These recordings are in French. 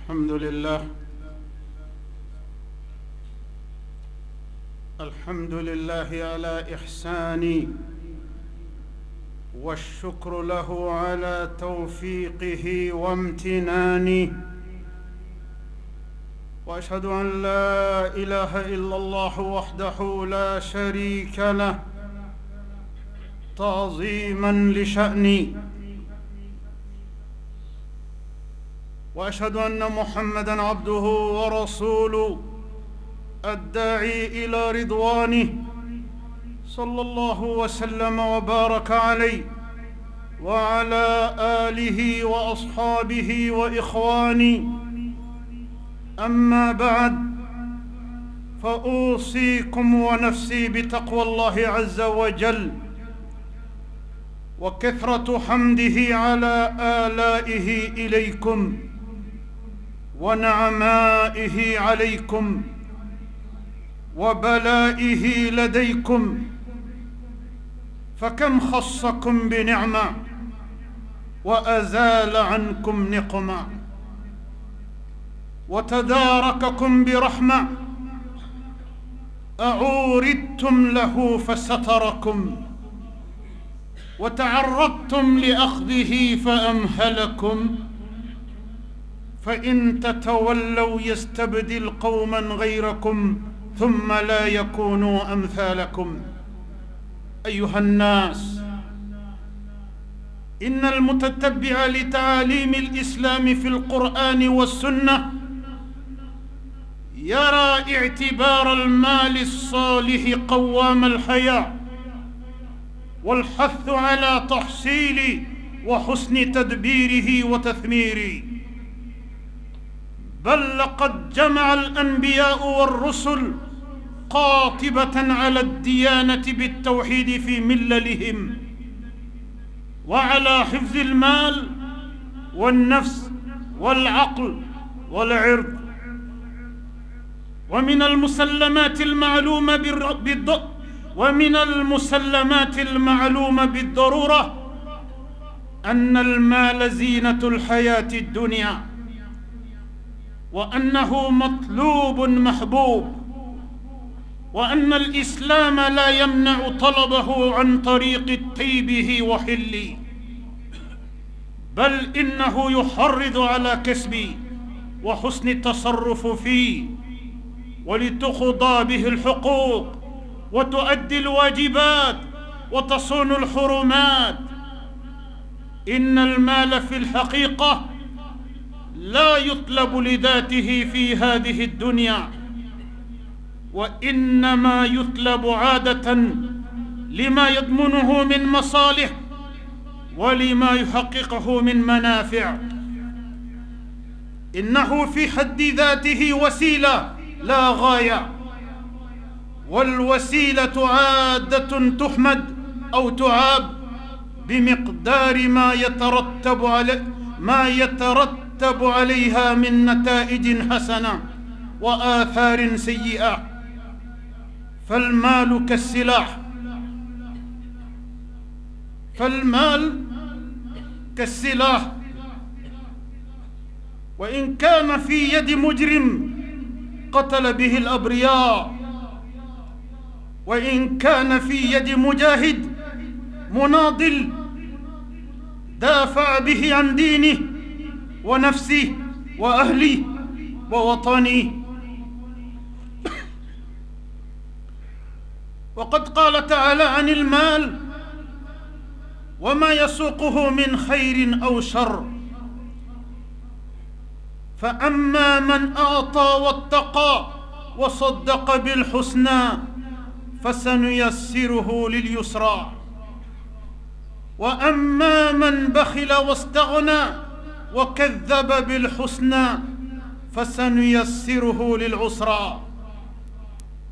الحمد لله. الحمد لله على إحساني، والشكر له على توفيقه وامتناني، وأشهد أن لا إله إلا الله وحده لا شريك له تعظيما لشأني، وأشهد أن محمدًا عبده ورسوله الداعي إلى رضوانه، صلى الله وسلم وبارك عليه وعلى آله وأصحابه وإخواني. أما بعد، فأوصيكم ونفسي بتقوى الله عز وجل وكثرة حمده على آلائه إليكم ونعمائه عليكم وبلائه لديكم، فكم خصكم بنعمة وأزال عنكم نقمة، وتدارككم برحمة، أعوردتم له فستركم، وتعرضتم لأخذه فأمهلكم، فإن تتولوا يستبدل قوما غيركم ثم لا يكونوا أمثالكم. أيها الناس، إن المتتبع لتعاليم الإسلام في القرآن والسنة يرى اعتبار المال الصالح قوام الحياة، والحث على تحصيل وحسن تدبيره وتثميره، بل لقد جمع الأنبياء والرسل قاطبة على الديانة بالتوحيد في مللهم، وعلى حفظ المال والنفس والعقل والعرض. ومن المسلمات المعلومة بالضرورة أن المال زينة الحياة الدنيا، وأنه مطلوب محبوب، وأن الإسلام لا يمنع طلبه عن طريق طيبه وحله، بل إنه يحرض على كسبه وحسن التصرف فيه، ولتقضى به الحقوق وتؤدي الواجبات وتصون الحرمات. إن المال في الحقيقة لا يطلب لذاته في هذه الدنيا، وإنما يطلب عادة لما يضمنه من مصالح ولما يحققه من منافع. إنه في حد ذاته وسيلة لا غاية، والوسيلة عادة تحمد أو تعاب بمقدار ما يترتب عليها من نتائج حسنة وآثار سيئة. فالمال كالسلاح، وإن كان في يد مجرم قتل به الأبرياء، وإن كان في يد مجاهد مناضل دافع به عن دينه ونفسه وأهله ووطنه. وقد قال تعالى عن المال وما يسوقه من خير أو شر: فأما من أعطى واتقى وصدق بالحسنى فسنيسره لليسرى، وأما من بخل واستغنى وكذب بالحسنى فسنيسره للعسرى،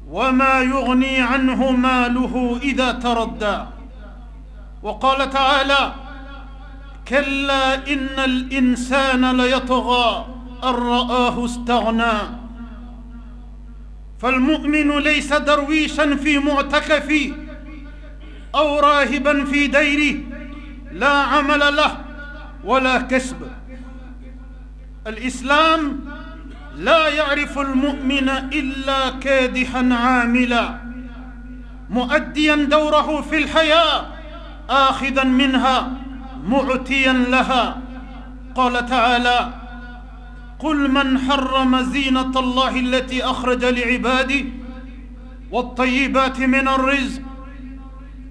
وما يغني عنه ماله إذا تردى. وقال تعالى: كلا إن الإنسان ليطغى أن رآه استغنى. فالمؤمن ليس درويشا في معتكف أو راهبا في ديره لا عمل له ولا كسب. الإسلام لا يعرف المؤمن إلا كادحا عاملا مؤديا دوره في الحياة آخذا منها معتيا لها. قال تعالى: قل من حرم زينة الله التي أخرج لعباده والطيبات من الرزق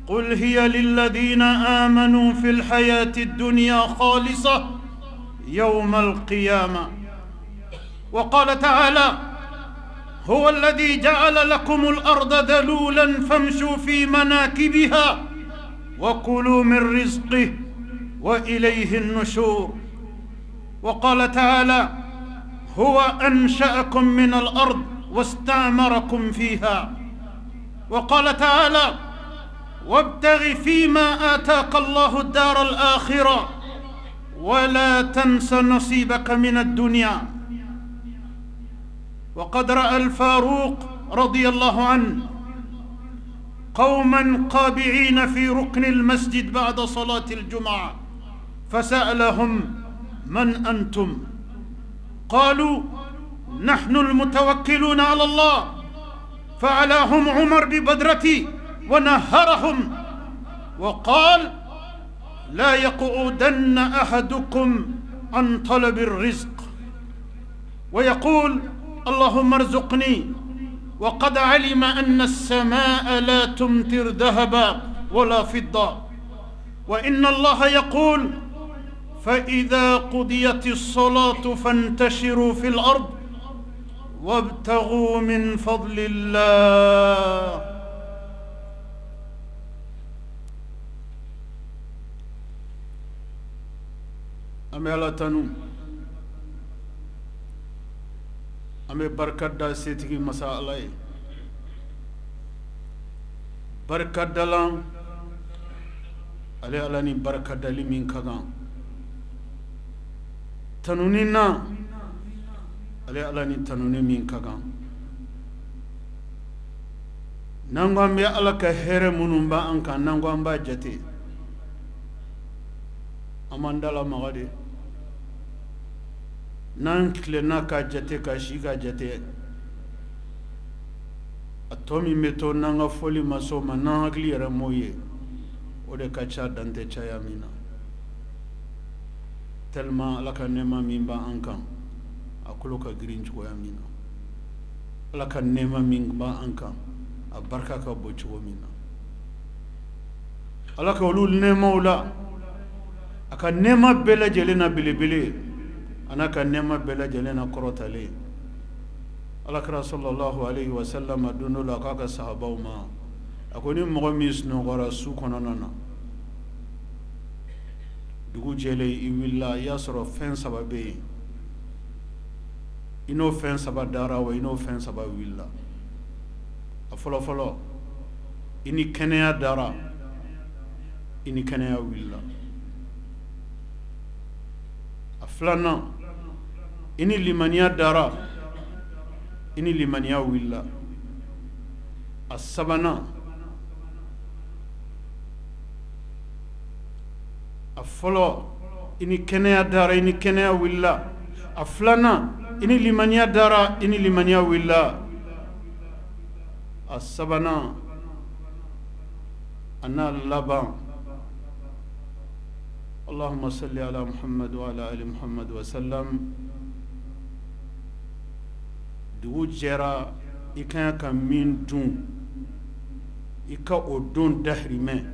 قل هي للذين آمنوا في الحياة الدنيا خالصة يوم القيامة. وقال تعالى: هو الذي جعل لكم الأرض ذلولا فامشوا في مناكبها وكلوا من رزقه وإليه النشور. وقال تعالى: هو أنشأكم من الأرض واستعمركم فيها. وقال تعالى: وابتغ فيما آتاك الله الدار الآخرة ولا تنس نصيبك من الدنيا. وقد رأى الفاروق رضي الله عنه قوما قابعين في ركن المسجد بعد صلاة الجمعة فسألهم: من أنتم؟ قالوا: نحن المتوكلون على الله. فعلاهم عمر ببدرته ونهرهم وقال: لا يقعدن أحدكم عن طلب الرزق ويقول: اللهم ارزقني، وقد علم أن السماء لا تمطر ذهبا ولا فضة، وإن الله يقول: فإذا قضيت الصلاة فانتشروا في الأرض وابتغوا من فضل الله. أمي على تنو أمي بركة دا سيتكي مساء الله بركة دلان علي علاني بركة دالي من كغان تنونينا علي علاني تنوني من كغان نانغوان بي على كهير منومبا أنكا نانغوان با جتي أمان دالا مغادي nankle naka jate ka shiga jate atomi meto nanga foli masoma na hagli yara moye ode kacha dante chaya mina tellement alaka nema mimba ankan akulo ka grinch ko yamina alaka nema mimba ankan abarka ka bocho mina alaka ulul nema ula aka nema bela jelena bilibili anaka nema bela jelena korotale alakra sallallahu alayhi wa sallam dunula kaka sahaba ma akoni mo mis no gora su kononana dugu jele iwilla yasro fen sababe ino fen sabadara wa ino fen sabawilla afolo folo ini kenya dara ini kenya willa aflana ini limaniya dara ini limaniya willa asabana afolo ini kenya dara ini kenya willa aflana ini limaniya dara ini limaniya willa asabana ana laban اللهم صل على محمد وعلى آل محمد وسلم دو جرا إكان كمين دون إكا أدون دهري من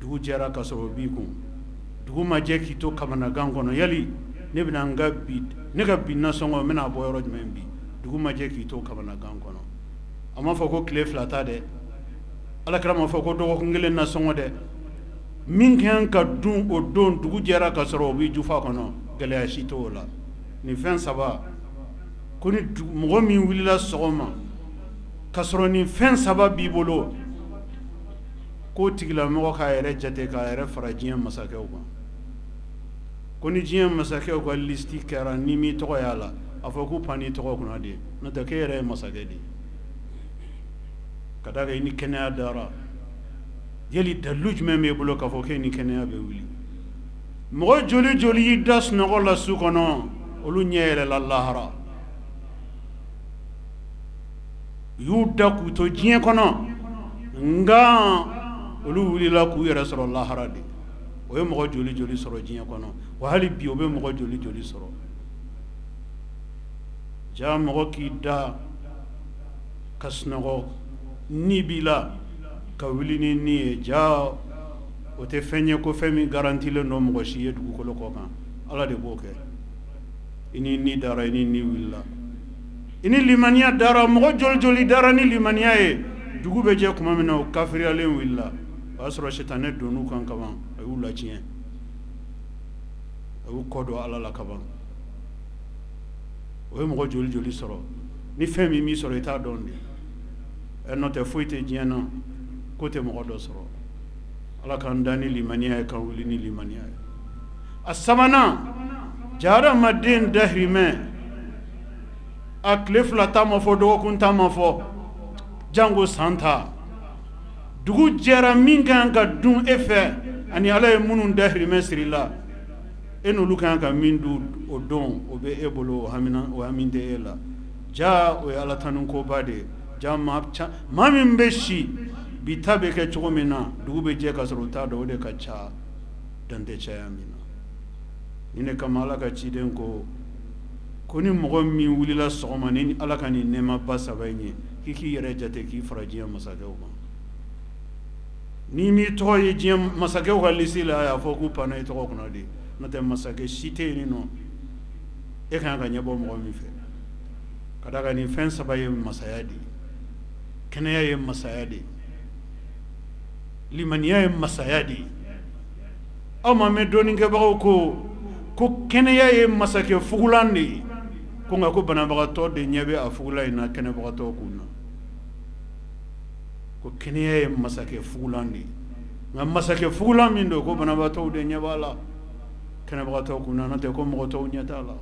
دو جرا كسر بيكم دو ما جاكي تو كمانا غانغونا يلي نبنا نغبيد نغبيد ناسونغو من أبو يرج من بي دو ما جاكي تو كمانا غانغونا أما فوقو كليف لاتا دي على كرام فوقو دو كنغلين ناسونغو دي min kan ka dun o don dugu jɛra ka sɔrɔ o b'i jufa kɔnɔ gɛlɛya si t'o la ni fɛn saba ko ni mɔgɔ min wulila sɔgɔma ka sɔrɔ ni fɛn saba b'i bolo k'o tigilamɔgɔ k'a yɛrɛ jate k'a yɛrɛ fara diɲɛ masakɛw kan ko ni diɲɛ masakɛw ka listi kɛra ni m'i tɔgɔ y'a la a fɔ k'u pan n'i tɔgɔ kunna de n'o tɛ k'e yɛrɛ ye masakɛ de ka d'a kan i ni kɛnɛya dara yeli dalu jumɛn b'e bolo k'a fɔ k'e ni kɛnɛya bɛ wuli mɔgɔ joli joli y'i da sunɔgɔ la su kɔnɔ olu ɲɛ yɛlɛla lahara y'u da k'u to diɲɛ kɔnɔ nka olu wulila k'u yɛrɛ sɔrɔ lahara de o ye mɔgɔ joli joli sɔrɔ diɲɛ kɔnɔ wa hali bi o bɛ mɔgɔ joli joli sɔrɔ ja mɔgɔ k'i da ka sunɔgɔ ni b'i la ka wuli ni ni ye ja o tɛ fɛn ye ko fɛn min garantilen don mɔgɔ si ye dugukolo kɔ kan ala de b'o kɛ i ni dara i ni wulila i ni limaniya dara mɔgɔ joli joli dara ni limaniya ye dugu bɛ jɛ kuma min na o kafiriyalen wulila o y'a sɔrɔ sitanɛ donn'u kan kaban a y'u latiɲɛ a y'u kɔ don ala la kaban o ye mɔgɔ joli joli sɔrɔ ni fɛn min b'i sɔrɔ i t'a dɔn de n'o tɛ foyi tɛ diɲɛ na ko tɛ mɔgɔ dɔ sɔrɔ ala k'an da ni limaniya ye k'an wuli ni limaniya ye a sabanan hadamaden dahirimɛ a tile fila ta ma fɔ dɔgɔkun ta ma fɔ jango san ta dugu jɛra min kan ka dun e fɛ ani ala ye minnu dahirimɛ siri la e n'olu kan ka min dun o don o bɛ e bolo o hami tɛ e la ja o ye ala tanu koba de ja maa min bɛ si bi ta bɛ kɛ cogo min na dugu bɛ jɛ ka sɔrɔ o t'a dɔn o de ka ca dan tɛ caya min na ni ne kama ala ka ciden ko ni mɔgɔ min wulila sɔgɔma ni ala ka nin nɛɛmaba saba in ye k'i k'i yɛrɛ jate k'i fara diɲɛ masakɛw kan ni m'i tɔgɔ ye diɲɛ masakɛw ka lisi la a y'a fɔ k'u panna i tɔgɔ kɔnɔ de n'o tɛ masakɛ si tɛ yen nɔ e kan ka ɲɛbɔ mɔgɔ min fɛ ka d'a kan nin fɛn saba ye masaya de kɛnɛya ye masaya de limaniya ye masaya de aw ma mɛn dɔɔninkɛbagaw ko kɛnɛya ye masakɛ fugulan de ye ko nka ko banabagatɔ de ɲɛ bɛ a fugulan in na kɛnɛbagatɔw kun na ko kɛnɛya ye masakɛ fugulan de ye nka masakɛ fugulan min don ko banabagatɔw de ɲɛ b'a la kɛnɛbagatɔw kun na n'o tɛ ko mɔgɔ tɔw ɲɛ t'a la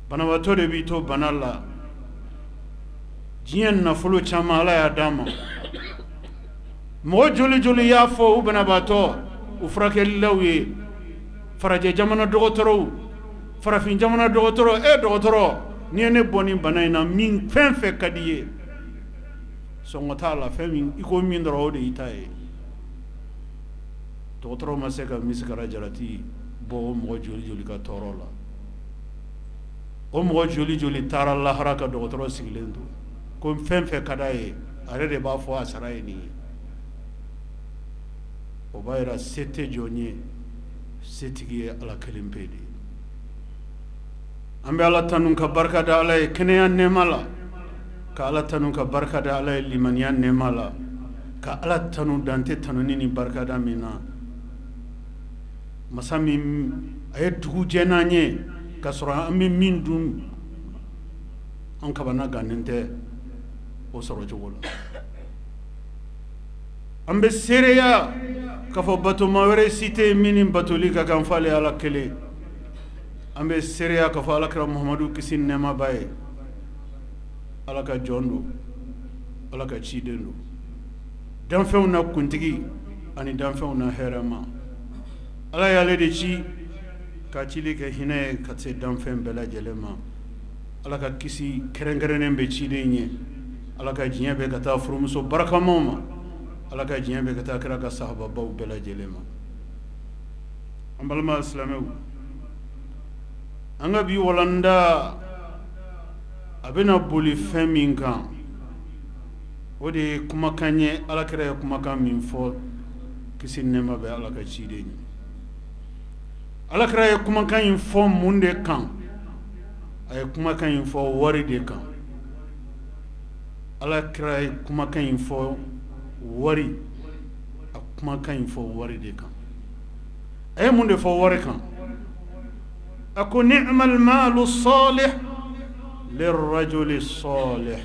banabagatɔ de b'i to bana la diɲɛ nafolo caman ala y'a d'a ma mɔgɔ joli joli y'a fɔ u banabagatɔ u furakɛlilaw ye farajɛ jamana dɔgɔtɔrɔw farafin jamana dɔgɔtɔrɔ dɔgɔtɔrɔ n'i ye ne bɔ nin bana in na min fɛn fɛn ka di ye sɔngɔ t'a la fɛn min i ko min dɔrɔn o de y'i ta ye dɔgɔtɔrɔ ma se ka misigara jalati bɔ o mɔgɔ joli joli ka tɔɔrɔ la o mɔgɔ joli joli taara lahara ka dɔgɔtɔrɔ sigilen to ko fɛn fɛn ka d'a ye a yɛrɛ de b'a fɔ a sara ye nin ye o b'a yira se tɛ jɔn ye setigi ye ala kelen pe de ye an bɛ ala tanu ka barika da ala ye kɛnɛya nɛɛma la ka ala tanu ka barika da ala ye limaniya nɛɛma la ka ala tanu dante tanuni ni barika da min na masa min a ye dugu jɛ n'an ye ka sɔrɔ an bɛ min dun an kabana gannen tɛ o sɔrɔ cogo la an bɛ seereya k'a fɔ batoma wɛrɛ si tɛ yen min ni batoli ka kan f'ale ala kelen an bɛ seereya k'a fɔ alakira muhamadu kisi ni nɛɛma b'a ye ala ka jɔn don ala ka ciden don danfɛnw na kuntigi ani danfɛnw na hɛrɛma ala y'ale de ci ka cili kɛ hinɛ ye ka se danfɛn bɛɛ lajɛlen ma ala ka kisi kɛrɛnkɛrɛnnen bɛ ciden ye ala ka diɲɛ bɛ ka taa furumuso barakamaw ma ala ka diɲɛ bɛ ka taa kira ka sahababaw bɛɛ lajɛlen ma an balima silamɛw an ka bi walanda a bɛna boli fɛn min kan o de ye kumakan ye alakira ye kumakan min fɔ kisi nɛɛma bɛ ala ka ciden ye alakira ye kumakan in fɔ mun de kan a ye kumakan in fɔ wari de kan alakira ye kumakan in fɔ wari a kumakan in fɔ wari de kan a ye mun de fɔ wari kan a ko ni'mal malu salih lirrajuli salih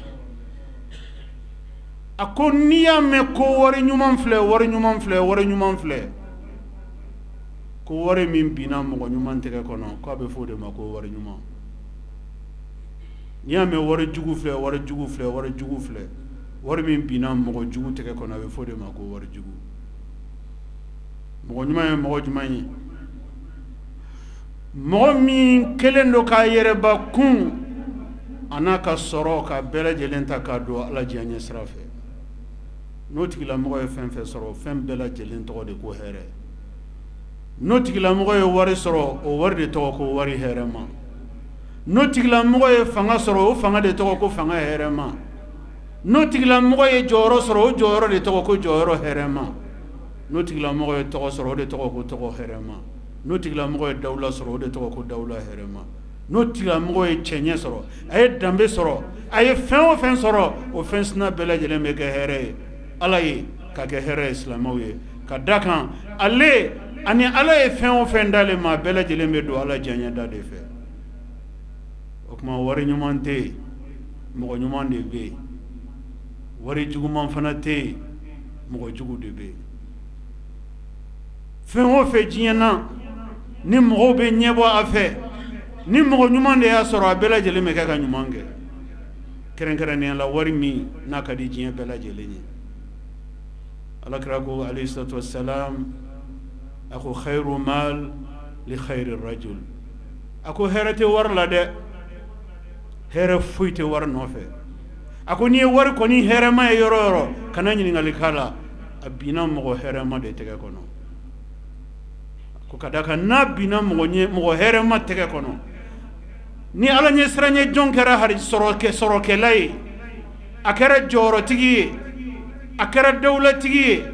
a ko n'i y'a mɛn ko wari ɲuman filɛ wari ɲuman filɛ wari ɲuman filɛ ko wari min binna mɔgɔ ɲuman tɛgɛ kɔnɔ k'a bɛ fɔ o de ma ko wari ɲuman n'i y'a mɛn wari jugu filɛ wari jugu filɛ wari jugu filɛ wari min binna mɔgɔ jugu tɛgɛ kɔnɔ a bɛ fɔ o de ma ko wari jugu mɔgɔ ɲuman ye mɔgɔ jumɛn ye mɔgɔ min kelen do k'a yɛrɛba kun a n'a ka sɔrɔ ka bɛɛ lajɛlen ta k'a don Ala diyaɲɛ sira fɛ n'o tigilamɔgɔ ye fɛn fɛn sɔrɔ fɛn bɛɛ lajɛlen tɔgɔ de ko hɛrɛ n'o tigilamɔgɔ ye wari sɔrɔ o wari de tɔgɔ ko wari hɛrɛma n'o tigilamɔgɔ ye fanga sɔrɔ o fanga de tɔgɔ ko fanga hɛrɛma n'o tigilamɔgɔ ye jɔyɔrɔ sɔrɔ o jɔyɔrɔ de tɔgɔ ko jɔyɔrɔ hɛrɛma n'o tigilamɔgɔ ye tɔgɔ sɔrɔ o de tɔgɔ ko tɔgɔ hɛrɛma n'o tigilamɔgɔ ye dawula sɔrɔ o de tɔgɔ ko dawula hɛrɛma n'o tigilamɔgɔ ye cɛɲɛ sɔrɔ a ye danbe sɔrɔ a ye fɛn o fɛn sɔrɔ o fɛn sina bɛɛ lajɛlen bɛ kɛ hɛrɛ ye Ala ye ka kɛ hɛrɛ ye silamɛw ye ka da kan ale ani Ala ye fɛn o fɛn d'ale ma bɛɛ lajɛlen bɛ don Ala diyaɲɛ da de fɛ o kuma wari ɲuman tɛ yen mɔgɔ ɲuman de bɛ yen wari juguman fana tɛ yen mɔgɔ jugu de bɛ yen fɛn o fɛn diɲɛ na ni mɔgɔw bɛ ɲɛbɔ a fɛ ni mɔgɔ ɲuman de y'a sɔrɔ a bɛɛ lajɛlen bɛ kɛ ka ɲuman kɛ kɛrɛnkɛrɛnnenya la wari min n'a ka di diɲɛ bɛɛ lajɛlen ye Alakira ko alayhi salatu wassalam a ko khairu mal li khairi rajul a ko hɛrɛ tɛ wari la dɛ hɛrɛ foyi tɛ wari nɔfɛ a ko n'i ye wari kɔni hɛrɛma ye yɔrɔ o yɔrɔ kana ɲininkali k'a la a binna mɔgɔ hɛrɛma de tɛgɛ kɔnɔ ko ka da kan n'a binna mɔgɔ hɛrɛma tɛgɛ kɔnɔ ni Ala ɲɛ siranɲɛ jɔn kɛra sɔrɔkɛla ye a kɛra jɔyɔrɔtigi ye a kɛra dawulatigi ye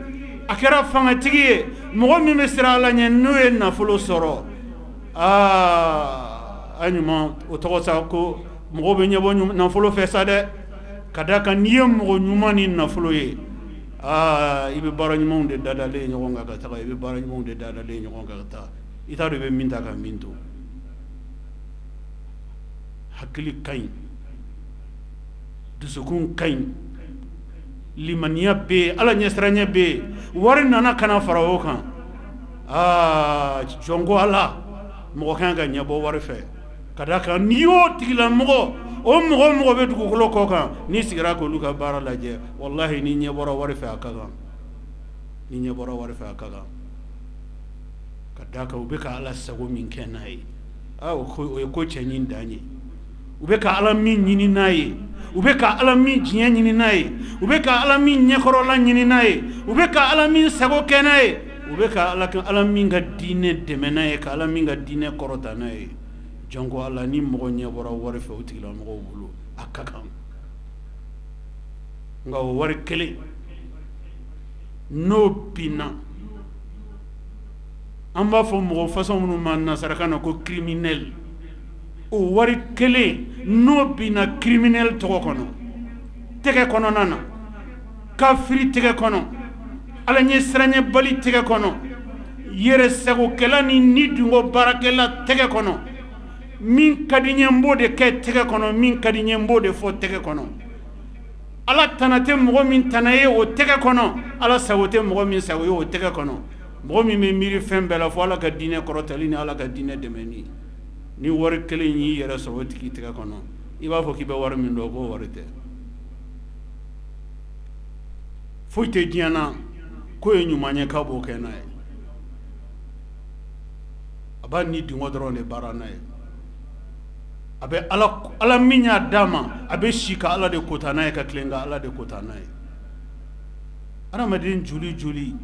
a kɛra fangatigi ye mɔgɔ min bɛ siran Ala ɲɛ n'o ye nafolo sɔrɔ a ɲuman o tɔgɔ sa ko mɔgɔ bɛ ɲɛbɔ nafolo fɛ sa dɛ ka da kan n'i ye mɔgɔ ɲuman ni nafolo ye i bɛ baara ɲumanw de dadalen ɲɔgɔn kan ka taga i bɛ baara ɲumanw de dadalen ɲɔgɔn kan ka taa i t'a dɔn i bɛ min ta ka min to hakili ka ɲi dusukun ka ɲi limaniya bɛ yen Ala ɲɛsiranɲɛ bɛ yen wari nana kana fara o kan jɔn ko Ala mɔgɔ kan ka ɲɛbɔ wari fɛ ka da kan n'i y'o tigilamɔgɔ o mɔgɔ bɛ dugukolo kɔ kan n'i sigira k'olu ka baara lajɛ wallahi n'i ɲɛ bɔra wari fɛ a ka kan n'i ɲɛ bɔra wari fɛ a ka kan ka da kan u bɛ ka Ala sago min kɛ n'a ye o ye ko cɛɲi dan ye u bɛ ka Ala min ɲini n'a ye u bɛ ka Ala min diɲɛ ɲini n'a ye u bɛ ka Ala min ɲɛkɔrɔla ɲini n'a ye u bɛ ka Ala min sago kɛ n'a ye u bɛ ka Ala min ka diinɛ dɛmɛ n'a ye ka Ala min ka diinɛ kɔrɔta n'a ye jɔn ko Ala ni mɔgɔ ɲɛ bɔra wari fɛ o tigilamɔgɔw bolo a ka kan nka o wari kelen n'o binna an b'a fɔ mɔgɔ façon minnu ma nasarakan na ko criminel o wari kelen n'o binna criminel tɔgɔ kɔnɔ tɛgɛ kɔnɔna na kafiri tɛgɛ kɔnɔ Ala ɲɛ siranɲɛ bali tɛgɛ kɔnɔ yɛrɛ sagokɛla ni dungo baarakɛla tɛgɛ kɔnɔ min ka di ɲɛ n b'o de kɛ tɛgɛ kɔnɔ min ka di ɲɛ n b'o de fɔ tɛgɛ kɔnɔ Ala tana tɛ mɔgɔ min tana ye o tɛgɛ kɔnɔ Ala sago tɛ mɔgɔ min sago ye o tɛgɛ kɔnɔ mɔgɔ min bɛ miiri fɛn bɛɛ la fo Ala ka diinɛ kɔrɔtali ni Ala ka diinɛ dɛmɛni ni wari kelen y'i yɛrɛ sɔrɔ o tigi tɛgɛ kɔnɔ i b'a fɔ k'i bɛ wari min dɔn k'o wari tɛ foyi tɛ diɲɛ na k'o ye ɲuman ye k'a b'o kɛ n'a ye a b'a ni dingɔ dɔrɔn de baara n'a ye a bɛ Ala min y'a d'a ma a bɛ si ka Ala de kota n'a ye ka tilen ka Ala de kota n'a ye adamaden joli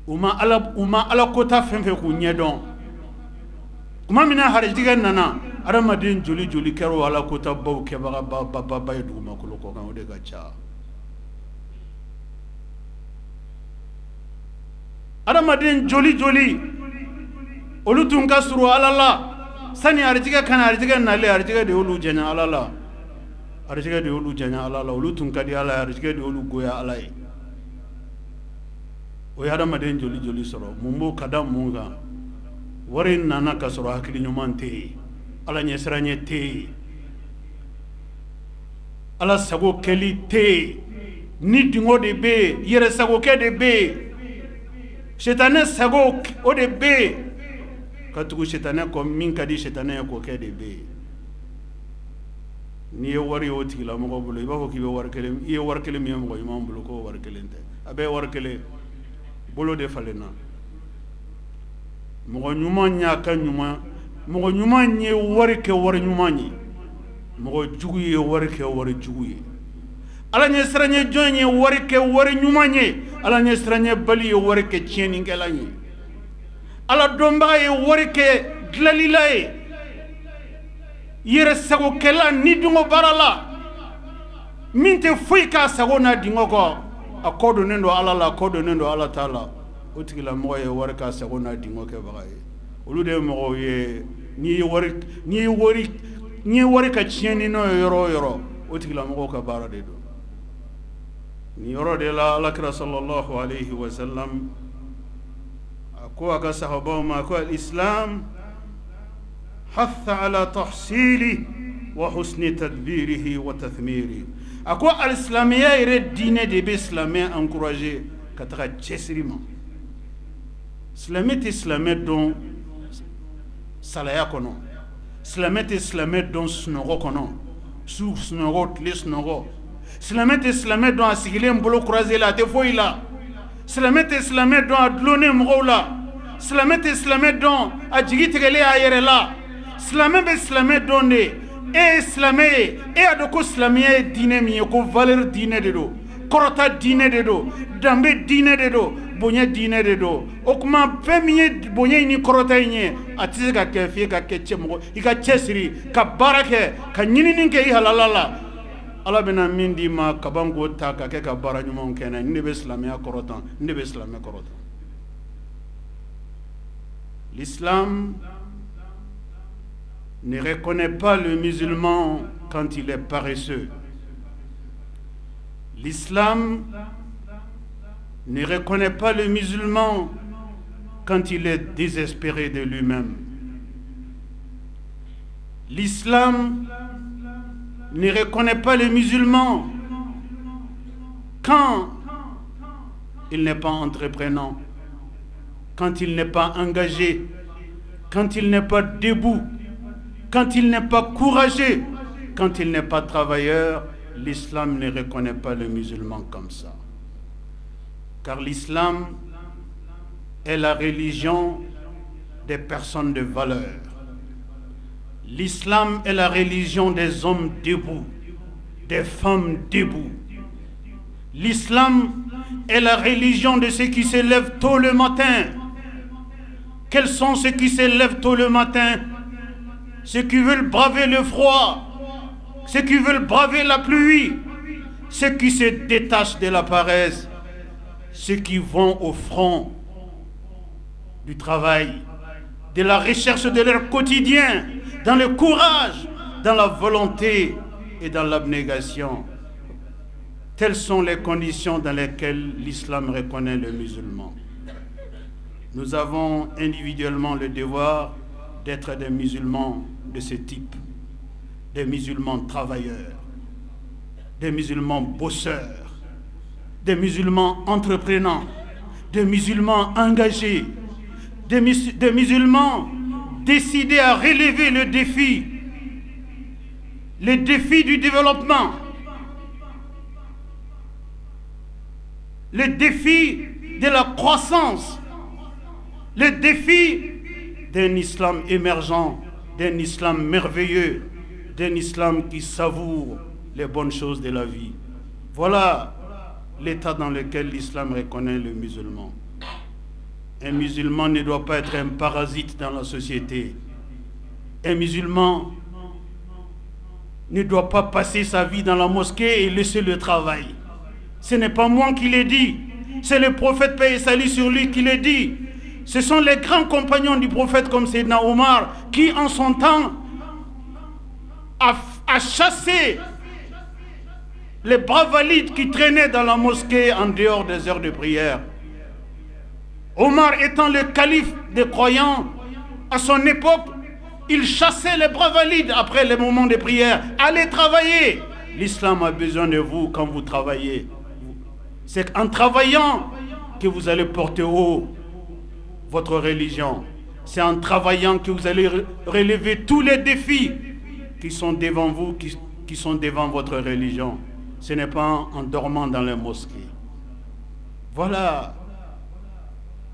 u ma Ala kota fɛn fɛn k'u ɲɛdɔn tuma min na harijigɛ nana adamaden joli kɛra o Ala kota baw kɛbaga ba ye dugumakolo kɔ kan o de ka ca adamaden joli olu tun ka surun Ala la sani harijigɛ kana harijigɛ nale harijigɛ de y'olu janya Ala la harijigɛ de y'olu janya Ala la olu tun ka di Ala ye harijigɛ de y'olu goya Ala ye o ye adamaden joli sɔrɔ mun b'o ka da mun kan wari nana ka sɔrɔ hakili ɲuman tɛ yen Ala ɲɛsiranɲɛ tɛ yen Ala sago kɛli tɛ yen ni dingo de bɛ yen yɛrɛ sagokɛ de bɛ yen setanɛ sago o de bɛ yen ka tugu setanɛ kɔ min ka di setanɛ ye k'o kɛ de bɛ yen n'i ye wari ye o tigilamɔgɔ bolo i b'a fɔ k'i bɛ wari kelen i ye wari kelen min ye mɔgɔ ɲuman bolo k'o wari kelen tɛ a bɛɛ ye wari kelen bolo de falenna mɔgɔ ɲuman y'a ka ɲuman mɔgɔ ɲuman ye wari kɛ wari ɲuman ye mɔgɔ jugu ye wari kɛ wari jugu ye ala ɲɛ siranɲɛ jɔn ye wari kɛ wari ɲuman ye ala ɲɛ siranɲɛ bali ye wari kɛ tiɲɛnikɛla ye ala dɔnbaga ye wari kɛ dilanlila ye yɛrɛ sagokɛla ni dungo baara la min tɛ foyi k'a sago n'a dingɔ kɔ a kɔ donnen don ala la a kɔ donnen don ala t'a la o tigilamɔgɔ ye wari k'a sago n'a dingɔ kɛbaga ye olu de ye mɔgɔw ye n'i ye wari ka tiɲɛni n'o ye yɔrɔ o yɔrɔ o tigilamɔgɔw ka baara de don ni yɔrɔ de la alakira sallallahu alayhi wa sallam a ko a ka sahabaw ma ko al-islam hatha ala tahsili wa husni tadbirihi wa tathmiri a ko al-islamiya yɛrɛ diinɛ de bɛ silamɛ encourager ka taga cɛsiri ma silamɛ tɛ silamɛ dɔn salaya kɔnɔ silamɛ tɛ silamɛ dɔn sunɔgɔ kɔnɔ su sunɔgɔ tile sunɔgɔ silamɛ tɛ silamɛ dɔn a sigilen bolo croisé la a tɛ foyi la silamɛ tɛ silamɛ dɔn a dulonnen mɔgɔw la silamɛ tɛ silamɛ dɔn a jigi tigɛlen a yɛrɛ la silamɛ bɛ silamɛ dɔn de e ye silamɛ ye e y'a dɔn ko silamɛya ye diinɛ min ye ko valeur diinɛ de don kɔrɔta diinɛ de don danbe diinɛ de don bonya diinɛ de don o tuma fɛn min ye bonya in ni kɔrɔta in ye a tɛ se ka kɛ f'i ka kɛ cɛmɔgɔ i ka cɛsiri ka baara kɛ ka ɲinini kɛ i halala la ala bɛna min d'i ma kaban k'o ta ka kɛ ka baara ɲumanw kɛ n de bɛ silamɛya kɔrɔtan n de bɛ silamɛ kɔrɔtan l'islam ne reconnaît pas le musulman quand il est paresseux. L'islam ne reconnaît pas le musulman quand il est désespéré de lui-même. L'islam ne reconnaît pas le musulman quand il n'est pas entreprenant, quand il n'est pas engagé, quand il n'est pas debout, quand il n'est pas courageux, quand il n'est pas travailleur. L'islam ne reconnaît pas le musulman comme ça. Car l'islam est la religion des personnes de valeur. L'islam est la religion des hommes debout, des femmes debout. L'islam est la religion de ceux qui se lèvent tôt le matin. Quels sont ceux qui se lèvent tôt le matin? Ceux qui veulent braver le froid, ceux qui veulent braver la pluie, ceux qui se détachent de la paresse, ceux qui vont au front du travail, de la recherche de leur quotidien, dans le courage, dans la volonté et dans l'abnégation. Telles sont les conditions dans lesquelles l'islam reconnaît le musulman. Nous avons individuellement le devoir d'être des musulmans de ce type, des musulmans travailleurs, des musulmans bosseurs, des musulmans entreprenants, des musulmans engagés, des musulmans décidés à relever le défi du développement, le défi de la croissance, le défi d'un islam émergent, d'un islam merveilleux, d'un islam qui savoure les bonnes choses de la vie. Voilà l'état dans lequel l'islam reconnaît le musulman. Un musulman ne doit pas être un parasite dans la société. Un musulman ne doit pas passer sa vie dans la mosquée et laisser le travail. Ce n'est pas moi qui l'ai dit, c'est le prophète, paix et salut sur lui, qui l'a dit. Ce sont les grands compagnons du prophète comme Sayyidina Omar qui en son temps a chassé les bras valides qui traînaient dans la mosquée en dehors des heures de prière. Omar étant le calife des croyants, à son époque, il chassait les bras valides après les moments de prière. Allez travailler. L'islam a besoin de vous quand vous travaillez. C'est en travaillant que vous allez porter haut votre religion. C'est en travaillant que vous allez relever tous les défis qui sont devant vous, qui sont devant votre religion. Ce n'est pas en dormant dans les mosquées. Voilà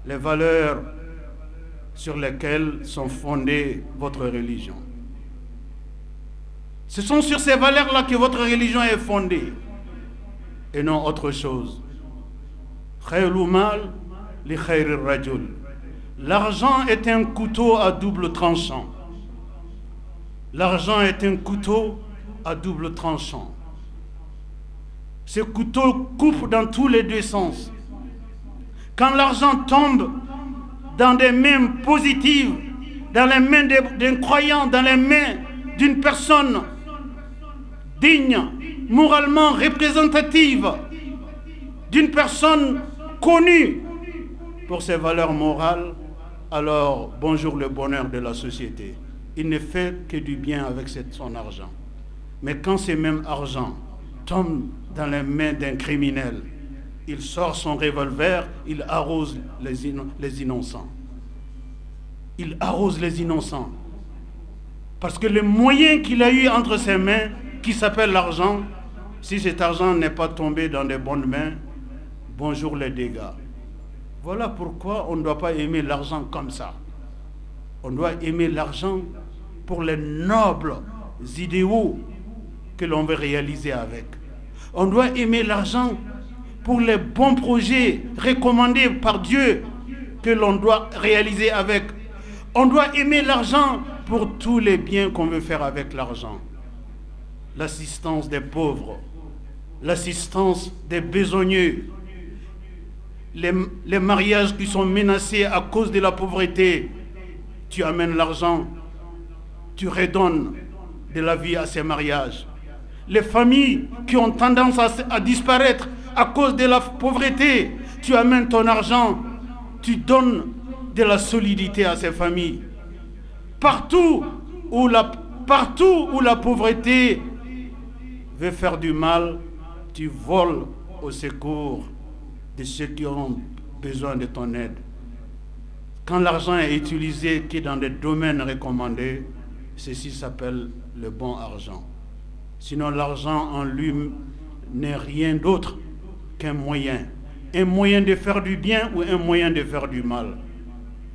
les valeurs sur lesquelles sont fondées votre religion. Ce sont sur ces valeurs-là que votre religion est fondée et non autre chose. L'argent est un couteau à double tranchant. L'argent est un couteau à double tranchant. Ce couteau coupe dans tous les deux sens. Quand l'argent tombe dans des mains positives, dans les mains d'un croyant, dans les mains d'une personne digne, moralement représentative, d'une personne connue pour ses valeurs morales, alors bonjour le bonheur de la société. Il ne fait que du bien avec son argent. Mais quand ce même argent tombe dans les mains d'un criminel, il sort son revolver, il arrose les innocents. Il arrose les innocents. Parce que le moyen qu'il a eu entre ses mains, qui s'appelle l'argent, si cet argent n'est pas tombé dans de bonnes mains, bonjour les dégâts. Voilà pourquoi on ne doit pas aimer l'argent comme ça. On doit aimer l'argent pour les nobles idéaux que l'on veut réaliser avec. On doit aimer l'argent pour les bons projets recommandés par Dieu que l'on doit réaliser avec. On doit aimer l'argent pour tous les biens qu'on veut faire avec l'argent. L'assistance des pauvres, l'assistance des besogneux, les mariages qui sont menacés à cause de la pauvreté. Tu amènes l'argent, tu redonnes de la vie à ces mariages. Les familles qui ont tendance à disparaître à cause de la pauvreté, tu amènes ton argent, tu donnes de la solidité à ces familles. Partout où la pauvreté veut faire du mal, tu voles au secours de ceux qui ont besoin de ton aide. Quand l'argent est utilisé que dans des domaines recommandés, ceci s'appelle le bon argent. Sinon, l'argent en lui n'est rien d'autre qu'un moyen. Un moyen de faire du bien ou un moyen de faire du mal.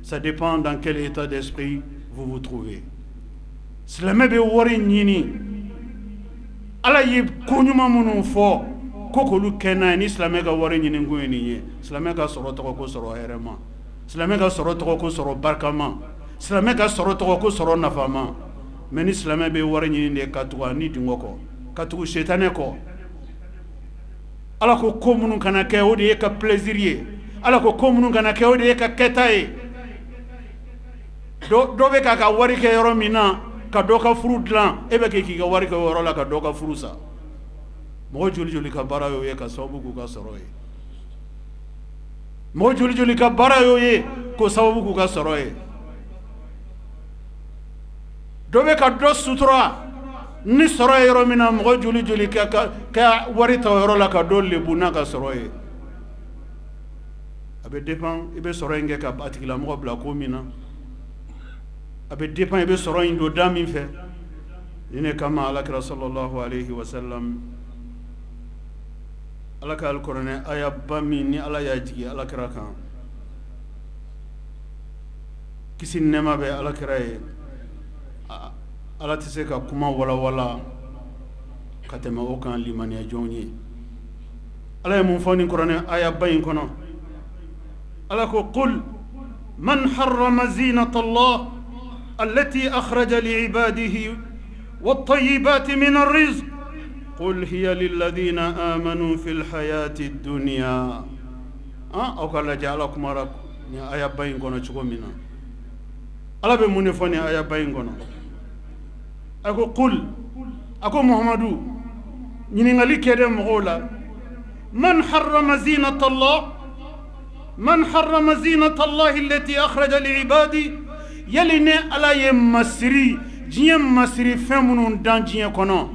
Ça dépend dans quel état d'esprit vous vous trouvez. Silamɛ bɛ wari ɲini. Ala ye ko ɲuman minnu fɔ ko k'olu kɛ n'a ye ni silamɛ ka wari ɲini kun ye nin ye. Silamɛ ka sɔrɔ tɔgɔ ko sɔrɔ hɛrɛma. Silamɛ ka sɔrɔ tɔgɔ ko sɔrɔ barikama. Silamɛ ka sɔrɔ tɔgɔ ko sɔrɔ nafama. Mais ni silamɛ bɛ wari ɲini de ka tugu a ni dingɔ kɔ, ka tugu setanɛ kɔ. Ala ko ko minnu kana kɛ o de ye ka plaisir ye. Ala ko ko minnu kana kɛ o de ye ka kɛta ye. Dɔ bɛ k'a ka wari kɛ yɔrɔ min na ka dɔ ka furu dilan, e bɛ k'i ka wari kɛ o yɔrɔ la ka dɔ ka furu sa. Mɔgɔ joli joli ka baara y'o ye ka sababu k'u ka sɔrɔ ye. Mɔgɔ joli joli ka baara y'o ye k'o sababu k'u ka sɔrɔ ye. Dɔ bɛ ka dɔ sutura ni sɔrɔ ye yɔrɔ min na mɔgɔ joli joli ka wari ta o yɔrɔ la ka dɔ lebu n'a ka sɔrɔ ye. A bɛ dépend i bɛ sɔrɔ in kɛ ka a tigilamɔgɔ bila ko min na. A bɛ dépend i bɛ sɔrɔ in don da min fɛ. Ni ne kama alakira sallallahu alayhi wa sallam, ala ka alikuranɛ aya ba min ni ala y'a jigi alakira kan, kisi ni nɛɛma bɛ alakira ye. Ala tɛ se ka kuma walawala ka tɛmɛ o kan limaniya jɔnw ye. Ala ye mun fɔ nin kuranɛ aya ba in kɔnɔ. Ala ko qul man harrama zinata Allah التي أخرج لعباده والطيبات من الرزق قل هي للذين آمنوا في الحياة الدنيا. أو قال جعلكم رب آية باين كنا تشومينا. ألا بمنفوني آية باين كنا. أكو قل أكو محمدو نينغالي كريم غولا من حرم زينة الله من حرم زينة الله التي أخرج لعباده. Yali ne ala ye masiri diɲɛ masiri fɛn minnu dan diɲɛ kɔnɔ,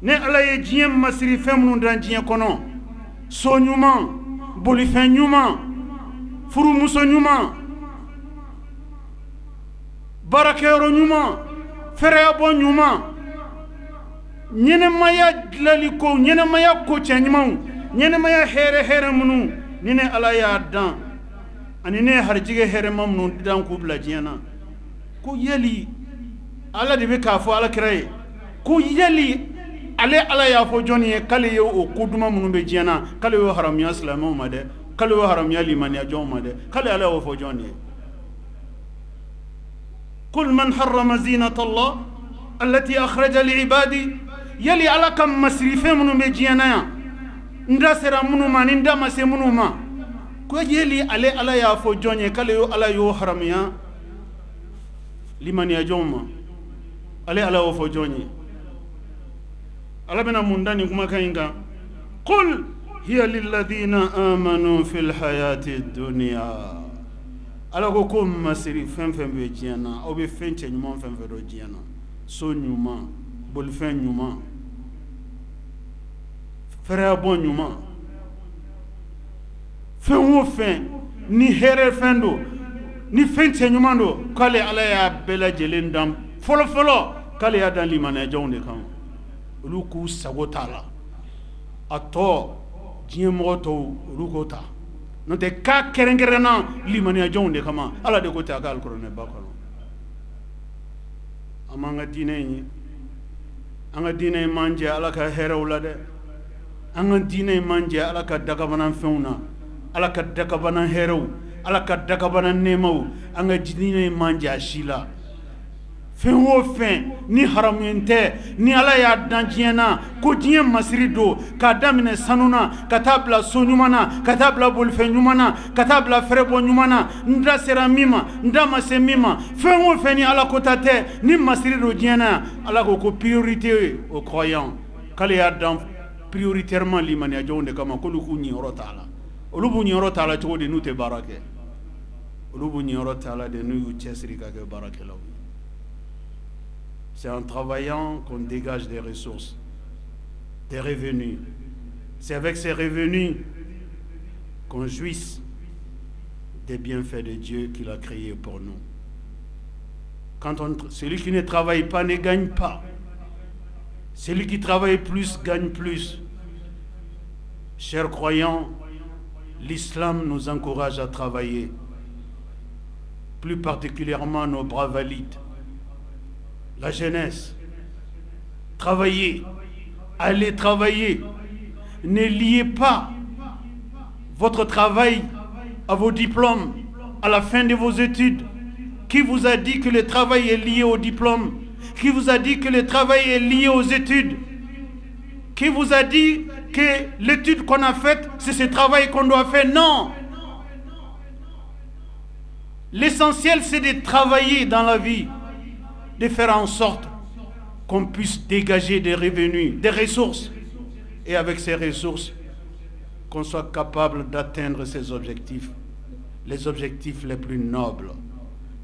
ne ala ye diɲɛ masiri fɛn minnu dan diɲɛ kɔnɔ, so ɲuman, bolifɛn ɲuman, furumuso ɲuman, baarakɛyɔrɔ ɲuman, fɛrɛyabɔ ɲuman, ɲɛnɛmaya dilali ko, ɲɛnɛmaya ko cɛ ɲumanw, ɲɛnɛmaya hɛrɛ hɛrɛ minnu ni ne ala y'a dan, ani ne harjige herema mun dan ku bla diana ko yali ala de be ka fo ala kiraye ko yali ale ala ya fo joni kale yo o kuduma mun be diana kale yo haram ya islamu ma de kale yo haram ya limani ya joma de kale ala yo fo joni قل من حرم زينة الله التي أخرج لعبادي يلي على كم مسرفة منو مجيانا ندا سرا منو ما ندا مسي منو ما كو يلي على يا فو جوني كالي يو على يو حرميا لمن يجوم على وفو جوني على بنا منداني كما كاينغا قل هي للذين آمنوا في الحياة الدنيا ala ko ko masiri fɛn fɛn bɛ diɲɛ na aw bɛ fɛn cɛ ɲuman fɛn fɛn dɔ diɲɛ na so ɲuman bolifɛn ɲuman fɛrɛya bɔ ɲuman fɛn o fɛn ni hɛrɛ fɛn do ni fɛn cɛ ɲuman do k'ale ala y'a bɛɛ lajɛlen dan fɔlɔ fɔlɔ k'ale y'a dan limaniyajɔnw de kama olu k'u sago t'a la a tɔ diɲɛ mɔgɔ tɔw olu k'o ta non te ka kerengerena limaniya jonde kama ala de ko ta gal korone bakalo amanga dine ni anga dine manje ala ka herawla de anga dine manje ala ka daga banan feuna ala ka daga banan heraw ala ka daga banan nemaw anga dine manje ashila fen wo fen ni haramyente ni ala ya danjiena ko diɲɛ masiri do ka damine sanuna ka tabla sonyumana ka tabla bolfe nyumana ka tabla frebo nyumana nda sera mima nda mase mima fen wo fen ni ala ko tate ni masiri do diɲɛna ala ko priorité aux croyants kale ya dan prioritairement limaniya jonde kama ko lu ku ni oro taala olu bu ni oro taala to de nute barake olu bu ni oro taala de nu chesri ka ke barake law. C'est en travaillant qu'on dégage des ressources, des revenus. C'est avec ces revenus qu'on jouisse des bienfaits de Dieu qu'il a créés pour nous. Celui qui ne travaille pas ne gagne pas. Celui qui travaille plus gagne plus. Chers croyants, l'islam nous encourage à travailler, plus particulièrement nos bras valides. La jeunesse, travaillez, allez travailler, ne liez pas votre travail à vos diplômes, à la fin de vos études. Qui vous a dit que le travail est lié au diplôme? Qui vous a dit que le travail est lié aux études? Qui vous a dit que l'étude qu'on a faite, c'est ce travail qu'on doit faire? Non! L'essentiel, c'est de travailler dans la vie, de faire en sorte qu'on puisse dégager des revenus, des ressources, et avec ces ressources, qu'on soit capable d'atteindre ces objectifs, les objectifs les plus nobles.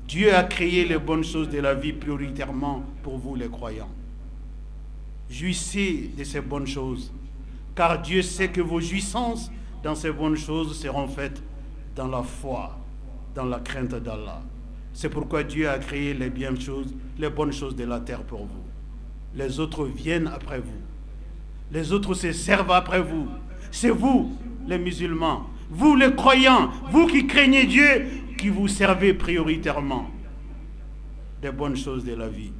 Dieu a créé les bonnes choses de la vie prioritairement pour vous les croyants. Jouissez de ces bonnes choses, car Dieu sait que vos jouissances dans ces bonnes choses seront faites dans la foi, dans la crainte d'Allah. C'est pourquoi Dieu a créé les bonnes choses de la terre pour vous. Les autres viennent après vous. Les autres se servent après vous. C'est vous, les musulmans, vous les croyants, vous qui craignez Dieu, qui vous servez prioritairement des bonnes choses de la vie.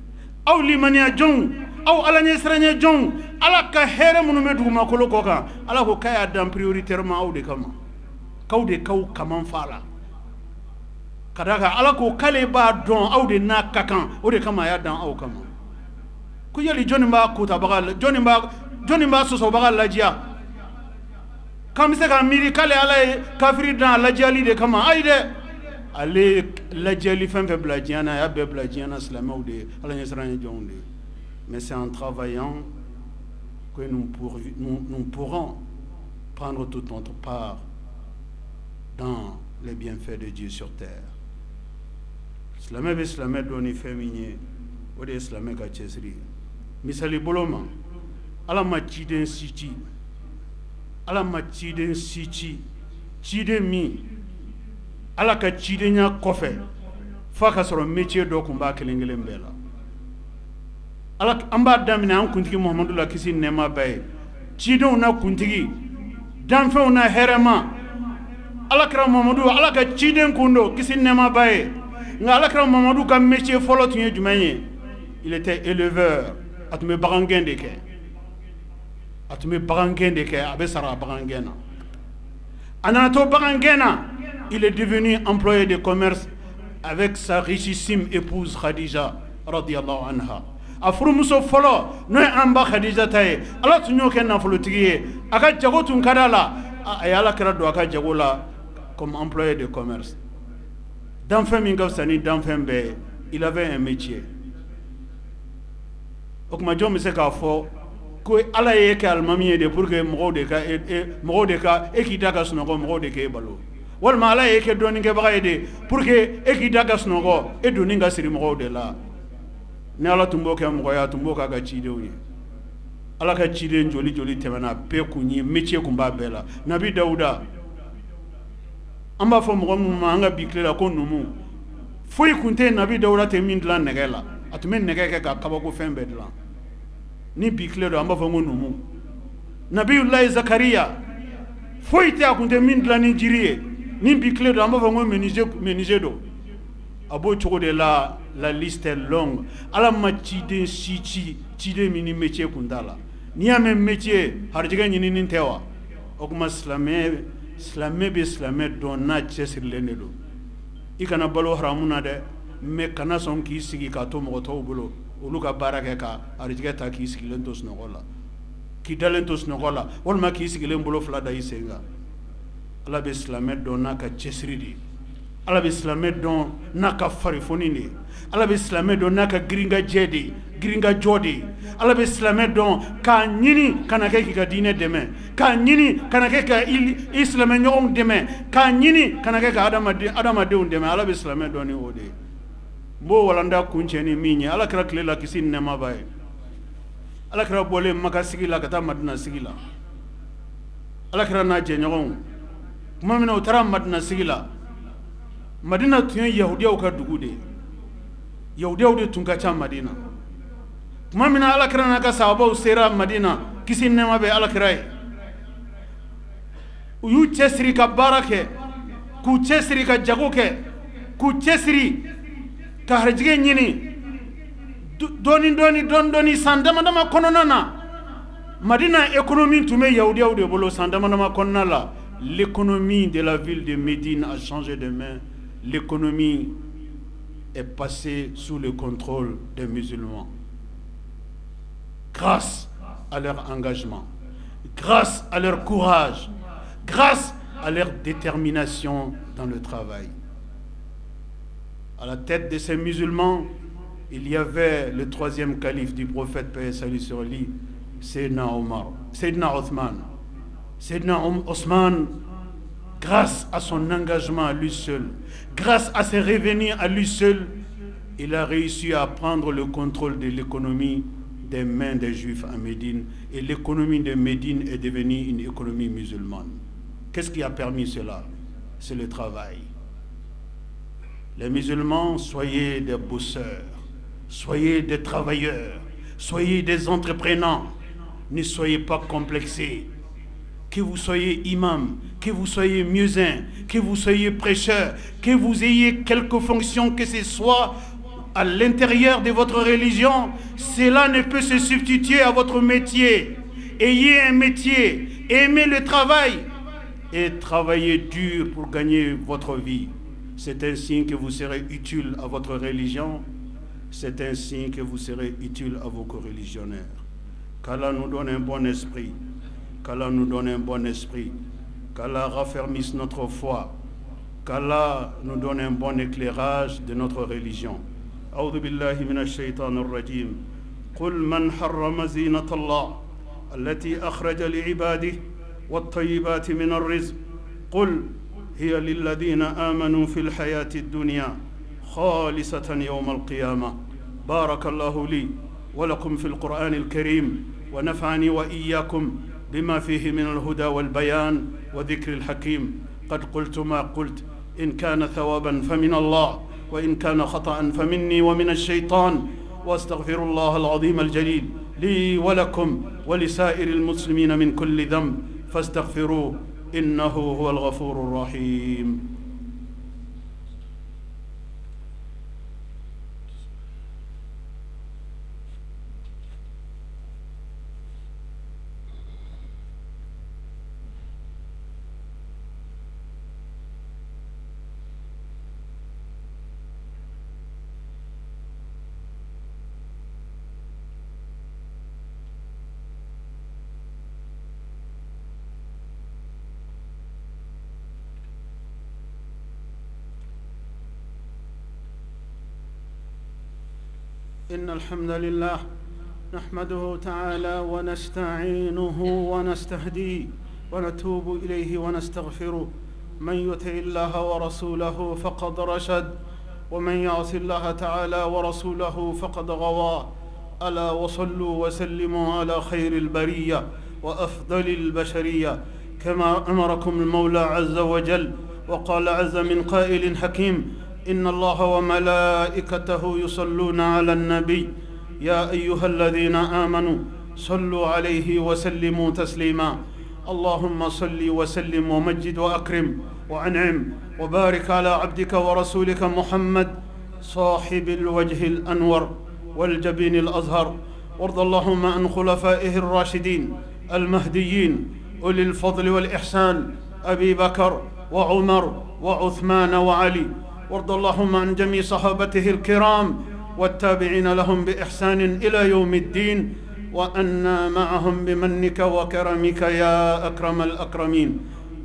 Aw limaniya jong, aw ala nyesranya jong, ala ka here munu medu makolo koka, ala ko kaya dan prioritairement aw de kama. Kaw de kaw kaman fala. Kadaka ala ko kale ba don aw de na kakan, o de kama ya dan aw kama. Ku yali joni ba ko tabagal, joni ba so bagal lajia. Kam se ka miri kale ala kafiri dan lajali de kama ayde. Ale lajali fem fe bladiana ya be bladiana slamou de ala nyesranya jong de. Mais c'est en travaillant que nous pourrons prendre toute notre part dans les bienfaits de Dieu sur terre. Islamé be islamé doni féminin o de islamé ka chesri misali boloma ala ma chiden siti ala ma chiden siti chiden mi ala ka chiden nya kofe fa ka soro métier do ko ba kelengelen bela ala amba damina an kuntigi muhammadu la kisi nema bay chiden na kuntigi dan fe na herema alakira Mamadou ala ka ciden kundo kisi nema baye nga alakira Mamadou ka métier folo tun ye jumɛn ye il était éleveur a tun bɛ bagangɛn de kɛ a tun bɛ bagangɛn de kɛ a bɛ sara bagangɛn na a nana to bagangɛn na il est devenu employé de commerce avec sa richissime épouse Khadija radiyallahu anha a furumuso fɔlɔ n'o ye an ba Khadija ta ye ala tun y'o kɛ nafolotigi ye a ka jago tun ka d'a la a ye alakira don a ka jago la comme employé de commerce danfɛn min ka fisa ni danfɛn bɛɛ ye il avait un métier o tuma jɔn bɛ se k'a fɔ ko ala ye kɛ alimami ye de pour que mɔgɔw de ka e k'i da ka sunɔgɔ mɔgɔw de k'e balo walima ala ye kɛ dɔɔninkɛbaga ye de pour que e k'i da ka sunɔgɔ e donni ka siri mɔgɔw de la ni ala tun b'o kɛ mɔgɔ ye a tun b'o k'a ka cidenw ye ala ka ciden joli joli tɛmɛna bɛɛ kun ye métier kun b'a bɛɛ la nabi dawuda an b'a fɔ mɔgɔ minnu ma an ka bi tile la ko numu foyi kun tɛ nabi dawuda tɛ min dilan nɛgɛ la a tun bɛ nɛgɛ kɛ ka kabako fɛn bɛɛ dilan ni bi tile don an b'a fɔ ko numu nabiyulayi zakariya foyi tɛ a kun tɛ min dilan ni jiri ye ni bi tile don an b'a fɔ ko menuisier don a b'o cogo de la liste est longue ala ma ciden si ci ciden min ni métier kun t'a la n'i y'a mɛn métier harijɛgɛ ɲinini tɛ wa o tuma silamɛ bɛ silamɛ dɔn n'a cɛsirilen de don i kana balo haramu na dɛ mais kana sɔn k'i sigi k'a to mɔgɔ tɔw bolo olu ka baara kɛ ka harijɛgɛ ta k'i sigilen to sunɔgɔ la k'i dalen to sunɔgɔ la walima k'i sigilen bolo fila da i sen kan ala bɛ silamɛ dɔn n'a ka cɛsiri de ye ala bɛ silamɛ dɔn n'a ka farifoni de ye ala bɛ silamɛ dɔn n'a ka giringajɛ de ye giringajɔ de ye ala bɛ silamɛ dɔn k'a ɲini kana kɛ k'i ka diinɛ dɛmɛ k'a ɲini kana kɛ ka i silamɛɲɔgɔnw dɛmɛ k'a ɲini kana kɛ ka adamadenw dɛmɛ ala bɛ silamɛ dɔn ni o de ye n b'o walanda kun cɛ ni min ye ala kɛra tile la kisi ni nɛɛma b'a ye ala kɛra bɔlen Maka sigi la ka taa Madina sigi la ala kɛra n'a jɛɲɔgɔnw tuma min na u taara Madina sigi la Madina tun ye yahudiyaw ka dugu de ye yahudiyaw de tun ka ca Madina tuma min na ala kɛra n'a ka sahabaw sera Madina kisi ni nɛɛma bɛ ala kɛra ye u y'u cɛsiri ka baara kɛ k'u cɛsiri ka jago kɛ k'u cɛsiri ka harijɛgɛ ɲini dɔɔni san dama dama kɔnɔna na Madina économie tun bɛ yahudiyaw de bolo san dama dama kɔnɔna la l'économie de la ville de Médine a changé de main l'économie est passée sous le contrôle des musulmans grâce à leur engagement grâce à leur courage grâce à leur détermination dans le travail. À la tête de ces musulmans, il y avait le troisième calife du prophète, paix et salut sur lui, Sayyidina Othman. Sayyidina Othman, grâce à son engagement à lui seul, grâce à ses revenus à lui seul, il a réussi à prendre le contrôle de l'économie des mains des Juifs à Médine, et l'économie de Médine est devenue une économie musulmane. Qu'est-ce qui a permis cela? C'est le travail. Les musulmans, soyez des bosseurs, soyez des travailleurs, soyez des entrepreneurs, ne soyez pas complexés. Que vous soyez imam, que vous soyez muezzin, que vous soyez prêcheur, que vous ayez quelque fonction que ce soit à l'intérieur de votre religion, cela ne peut se substituer à votre métier. Ayez un métier, aimez le travail et travaillez dur pour gagner votre vie. C'est ainsi que vous serez utile à votre religion, c'est ainsi que vous serez utile à vos coreligionnaires. Qu'Allah nous donne un bon esprit, qu'Allah nous donne un bon esprit, qu'Allah raffermisse notre foi, qu'Allah nous donne un bon éclairage de notre religion. أعوذ بالله من الشيطان الرجيم قل من حرم زينة الله التي أخرج لعباده والطيبات من الرزق قل هي للذين آمنوا في الحياة الدنيا خالصة يوم القيامة. بارك الله لي ولكم في القرآن الكريم ونفعني وإياكم بما فيه من الهدى والبيان وذكر الحكيم. قد قلت ما قلت إن كان ثوابا فمن الله وإن كان خطأ فمني ومن الشيطان واستغفر الله العظيم الجليل لي ولكم ولسائر المسلمين من كل ذنب فاستغفروه إنه هو الغفور الرحيم. إن الحمد لله نحمده تعالى ونستعينه ونستهديه ونتوب إليه ونستغفره. من يطع الله ورسوله فقد رشد، ومن يعص الله تعالى ورسوله فقد غوى. ألا وصلوا وسلموا على خير البرية وأفضل البشرية، كما أمركم المولى عز وجل. وقال عز من قائل حكيم: إن الله وملائكته يصلون على النبي يا أيها الذين آمنوا صلوا عليه وسلموا تسليما. اللهم صل وسلم ومجد وأكرم وأنعم وبارك على عبدك ورسولك محمد صاحب الوجه الأنور والجبين الأزهر. وارض اللهم عن خلفائه الراشدين المهديين أولي الفضل والإحسان، أبي بكر وعمر وعثمان وعلي. وارض اللهم عن جميع صحابته الكرام والتابعين لهم بإحسان إلى يوم الدين، وأنا معهم بمنك وكرمك يا أكرم الأكرمين.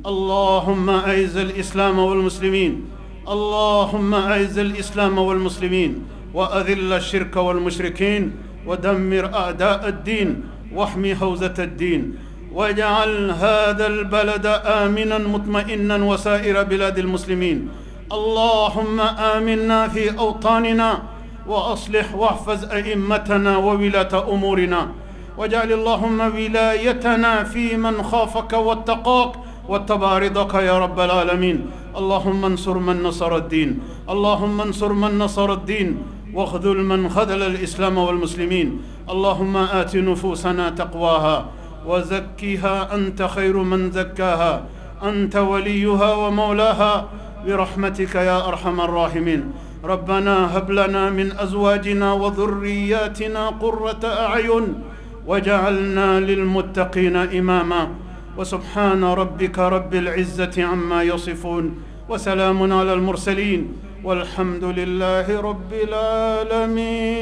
اللهم أعز الإسلام والمسلمين، اللهم أعز الإسلام والمسلمين، وأذل الشرك والمشركين، ودمر أعداء الدين، واحمي حوزة الدين، واجعل هذا البلد آمنا مطمئنا وسائر بلاد المسلمين. اللهم آمنا في أوطاننا، وأصلح واحفظ أئمتنا وولاة أمورنا، واجعل اللهم ولايتنا في من خافك واتقاك واتبع رضاك يا رب العالمين. اللهم انصر من نصر الدين، اللهم انصر من نصر الدين، واخذل من خذل الإسلام والمسلمين. اللهم آت نفوسنا تقواها وزكها، أنت خير من زكاها، أنت وليها ومولاها، برحمتك يا أرحم الراحمين. ربنا هب لنا من أزواجنا وذرياتنا قرة أعين وجعلنا للمتقين إماما. وسبحان ربك رب العزة عما يصفون، وسلام على المرسلين، والحمد لله رب العالمين.